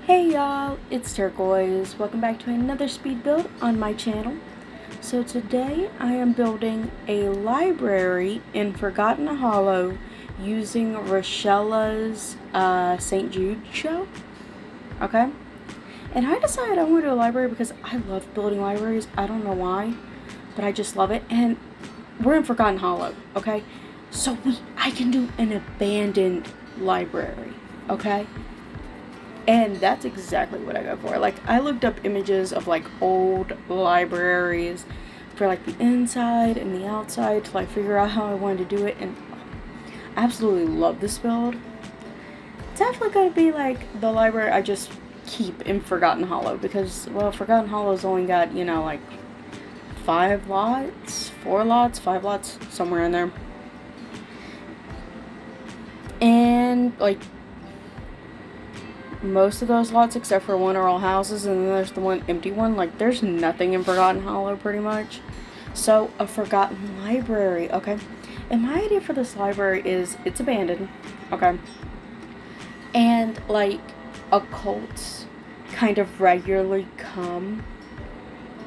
Hey y'all, it's Turquoise. Welcome back to another speed build on my channel. So today I am building a library in Forgotten Hollow using Risshella's St. Jude show. Okay? And I decided I want to do a library because I love building libraries. I don't know why, but I just love it. And we're in Forgotten Hollow, okay? So I can do an abandoned library, okay? And that's exactly what I go for. Like, I looked up images of, like, old libraries for, like, the inside and the outside to, like, figure out how I wanted to do it. And I absolutely love this build. It's actually going to be, like, the library I just keep in Forgotten Hollow. Because, well, Forgotten Hollow's only got, you know, like, 5 lots, 4 lots, 5 lots, somewhere in there. And, like, most of those lots except for one are all houses, and then there's the one empty one. Like, there's nothing in Forgotten Hollow pretty much. So a forgotten library, okay? And my idea for this library is it's abandoned, okay? And like occults kind of regularly come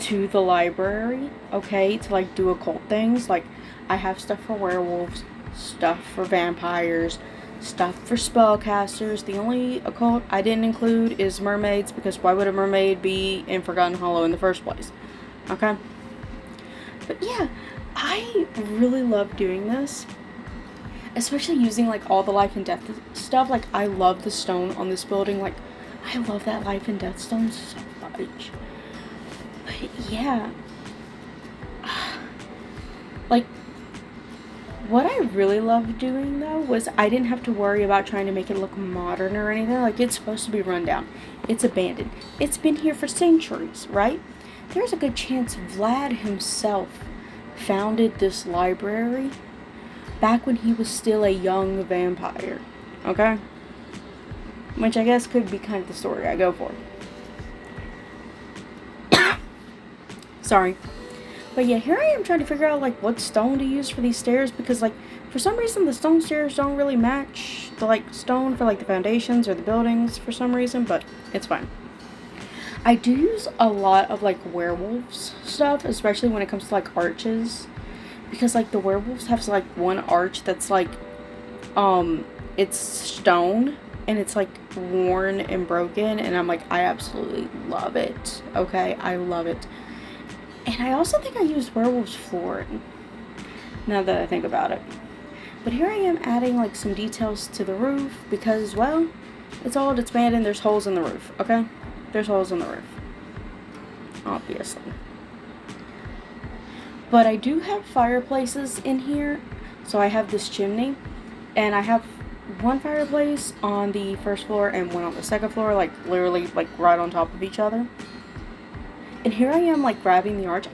to the library, okay, to like do occult things. Like, I have stuff for werewolves, stuff for vampires, stuff for spellcasters. The only occult I didn't include is mermaids, because why would a mermaid be in Forgotten Hollow in the first place? Okay? But yeah, I really love doing this. Especially using like all the life and death stuff. Like, I love the stone on this building. Like, I love that life and death stone so much. But yeah. Like, what I really loved doing, though, was I didn't have to worry about trying to make it look modern or anything. Like, it's supposed to be run down. It's abandoned. It's been here for centuries, right? There's a good chance Vlad himself founded this library back when he was still a young vampire, okay? Which I guess could be kind of the story I go for. Sorry. But yeah, here I am trying to figure out, like, what stone to use for these stairs, because, like, for some reason the stone stairs don't really match the, like, stone for, like, the foundations or the buildings for some reason, but it's fine. I do use a lot of, like, werewolves stuff, especially when it comes to, like, arches, because, like, the werewolves have, like, one arch that's, like, it's stone, and it's, like, worn and broken, and I'm like, I absolutely love it, okay? I love it. And I also think I used werewolf's flooring, now that I think about it. But here I am adding, like, some details to the roof because, well, it's old, it's abandoned, there's holes in the roof, okay? There's holes in the roof. Obviously. But I do have fireplaces in here. So I have this chimney, and I have one fireplace on the first floor and one on the second floor, like, literally, like, right on top of each other. And here I am, like, grabbing the arch.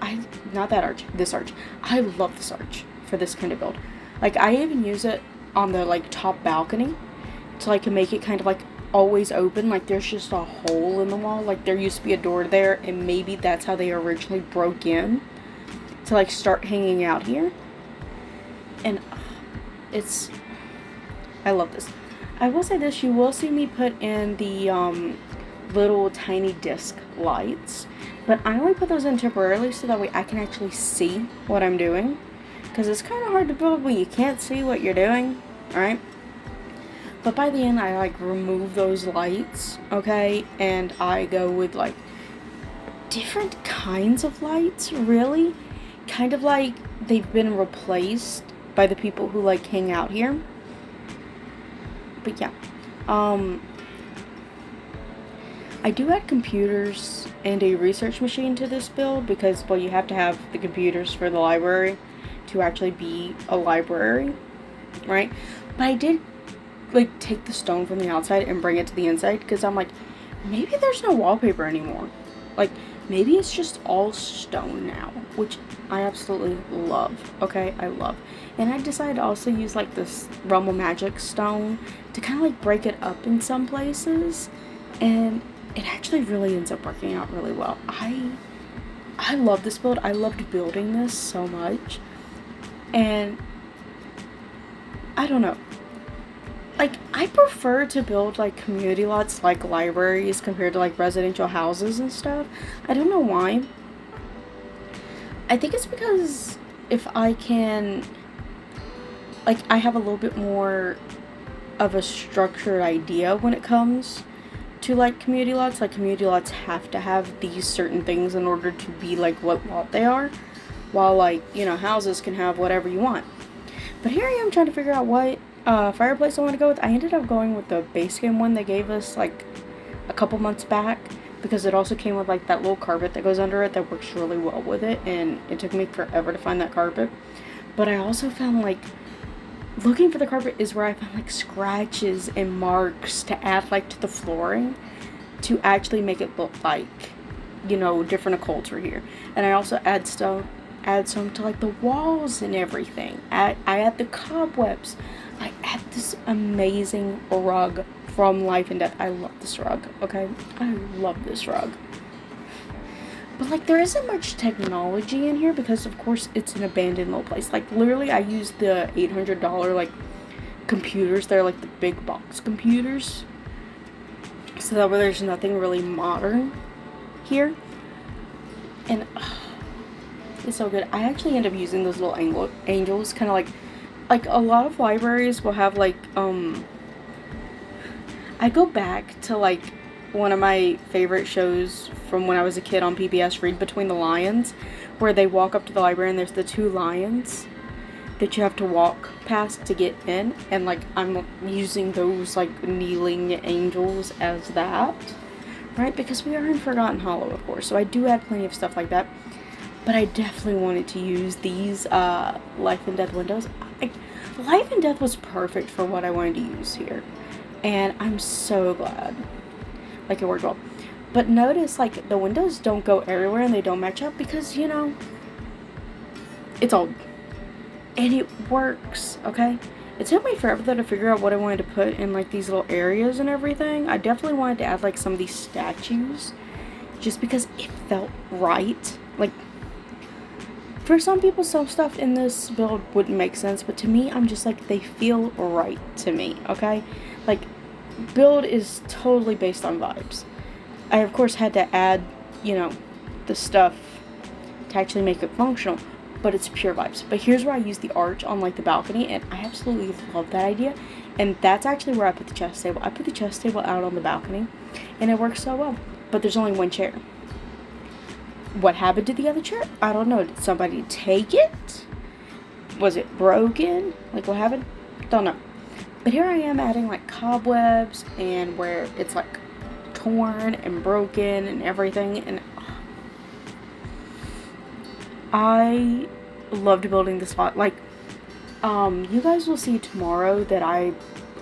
Not that arch, this arch. I love this arch for this kind of build. Like, I even use it on the, like, top balcony to, like, make it kind of, like, always open. Like, there's just a hole in the wall. Like, there used to be a door there, and maybe that's how they originally broke in to, like, start hanging out here. And I love this. I will say this, you will see me put in the, little tiny disc lights, but I only put those in temporarily so that way I can actually see what I'm doing, because it's kind of hard to build when you can't see what you're doing, alright? But by the end, I, like, remove those lights, okay, and I go with, like, different kinds of lights, really, kind of like they've been replaced by the people who, like, hang out here. But yeah, I do add computers and a research machine to this build because, well, you have to have the computers for the library to actually be a library, right? But I did, like, take the stone from the outside and bring it to the inside because I'm like, maybe there's no wallpaper anymore. Like, maybe it's just all stone now, which I absolutely love, okay? I love. And I decided to also use, like, this Realm of Magic stone to kind of, like, break it up in some places, and it actually really ends up working out really well. I love this build. I loved building this so much. And I don't know. like, I prefer to build, like, community lots like libraries compared to, like, residential houses and stuff. I don't know why. I think it's because if I can, like, I have a little bit more of a structured idea when it comes to, like, community lots. Like, community lots have to have these certain things in order to be, like, what lot they are. While, like, you know, houses can have whatever you want. But here I am trying to figure out what fireplace I want to go with. I ended up going with the base game one they gave us, like, a couple months back, because it also came with, like, that little carpet that goes under it that works really well with it, and it took me forever to find that carpet. But I also found, like, looking for the carpet is where I found, like, scratches and marks to add, like, to the flooring to actually make it look like, you know, different upholstery here. And I also add some to, like, the walls and everything. I add the cobwebs. I add this amazing rug from Life and Death. I love this rug, okay? I love this rug. But, like, there isn't much technology in here because, of course, it's an abandoned little place. Like, literally, I used the $800, like, computers. They're, like, the big box computers. So that way there's nothing really modern here. And, it's so good. I actually end up using those little angels, kind of like a lot of libraries will have, like, I go back to, like, one of my favorite shows from when I was a kid on PBS, Read Between the Lions, where they walk up to the library and there's the two lions that you have to walk past to get in, and, like, I'm using those, like, kneeling angels as that, right? Because we are in Forgotten Hollow, of course, so I do have plenty of stuff like that. But I definitely wanted to use these Life and Death windows. Life and Death was perfect for what I wanted to use here. And I'm so glad. Like, it worked well. But notice, like, the windows don't go everywhere and they don't match up because, you know, it's old. And it works, okay? It took me forever, though, to figure out what I wanted to put in, like, these little areas and everything. I definitely wanted to add, like, some of these statues just because it felt right. Like, for some people, some stuff in this build wouldn't make sense, but to me, I'm just like, they feel right to me, okay? Like, build is totally based on vibes. I, of course, had to add, you know, the stuff to actually make it functional, but it's pure vibes. But here's where I use the arch on, like, the balcony, and I absolutely love that idea, and that's actually where I put the chess table. I put the chess table out on the balcony, and it works so well, but there's only one chair. What happened to the other chair? I don't know. Did somebody take it? Was it broken? Like, what happened? Don't know. But here I am adding, like, cobwebs and where it's, like, torn and broken and everything. And I loved building this lot. Like, you guys will see tomorrow that I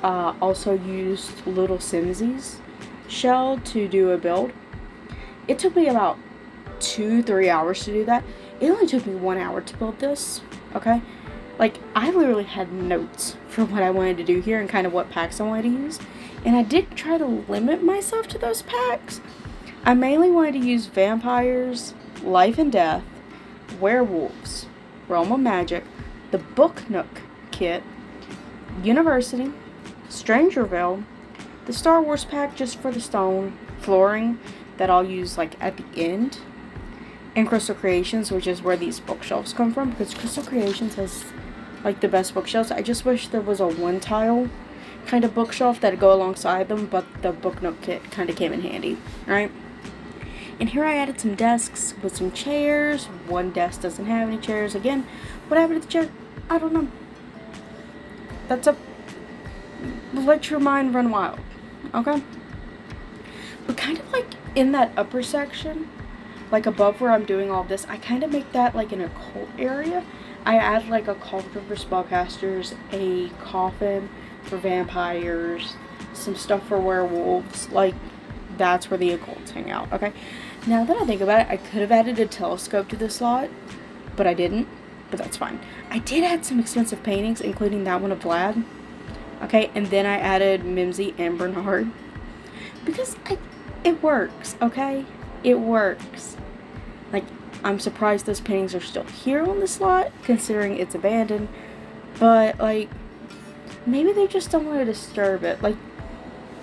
also used Little Simsy's shell to do a build. It took me about 2-3 hours to do that. It only took me 1 hour to build this, okay? Like, I literally had notes for what I wanted to do here and kind of what packs I wanted to use. And I did try to limit myself to those packs. I mainly wanted to use vampires, Life and Death, werewolves, Realm of Magic, the Book Nook kit, University, Strangerville, the Star Wars pack just for the stone, flooring that I'll use, like, at the end, and Crystal Creations, which is where these bookshelves come from, because Crystal Creations has, like, the best bookshelves. I just wish there was a one-tile kind of bookshelf that'd go alongside them, but the Book Nook kit kind of came in handy, right? And here I added some desks with some chairs. One desk doesn't have any chairs. Again, what happened to the chair? I don't know. That's a... let your mind run wild, okay? But kind of, like, in that upper section, like, above where I'm doing all this, I kind of make that, like, an occult area. I add, like, a cauldron for spellcasters, a coffin for vampires, some stuff for werewolves. Like, that's where the occults hang out, okay? Now that I think about it, I could have added a telescope to this slot, but I didn't, but that's fine. I did add some expensive paintings, including that one of Vlad, okay? And then I added Mimsy and Bernard, because it works, okay? It works. Like, I'm surprised those paintings are still here on the slot, considering it's abandoned. But, like, maybe they just don't want to disturb it. Like,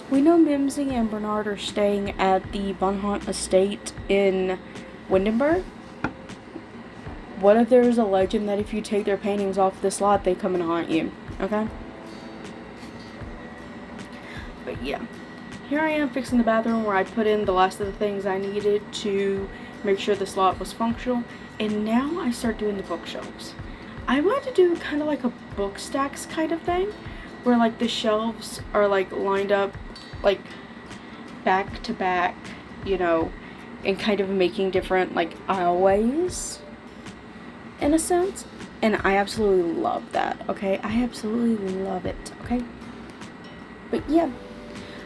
we know Mimsy and Bernard are staying at the Bunhunt estate in Windenburg. What if there's a legend that if you take their paintings off this lot, they come and haunt you? Okay? But yeah. Here I am fixing the bathroom where I put in the last of the things I needed to make sure this lot was functional. And now I start doing the bookshelves. I wanted to do kind of like a book stacks kind of thing, where like the shelves are like lined up like back to back, you know, and kind of making different like aisleways in a sense. And I absolutely love that, okay? I absolutely love it, okay? But yeah,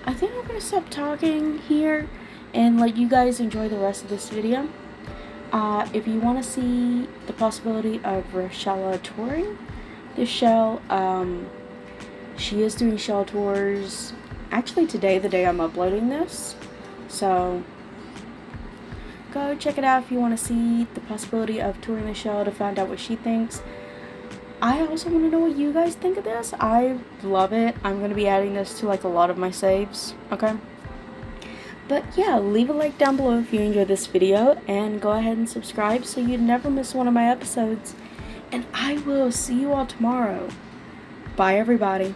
I think I'm gonna stop talking here and let you guys enjoy the rest of this video. If you want to see the possibility of Risshella touring the shell, she is doing shell tours actually today, the day I'm uploading this. So go check it out if you want to see the possibility of touring the shell to find out what she thinks. I also want to know what you guys think of this. I love it. I'm going to be adding this to like a lot of my saves, okay? But yeah, leave a like down below if you enjoyed this video, and go ahead and subscribe so you never miss one of my episodes. And I will see you all tomorrow. Bye everybody.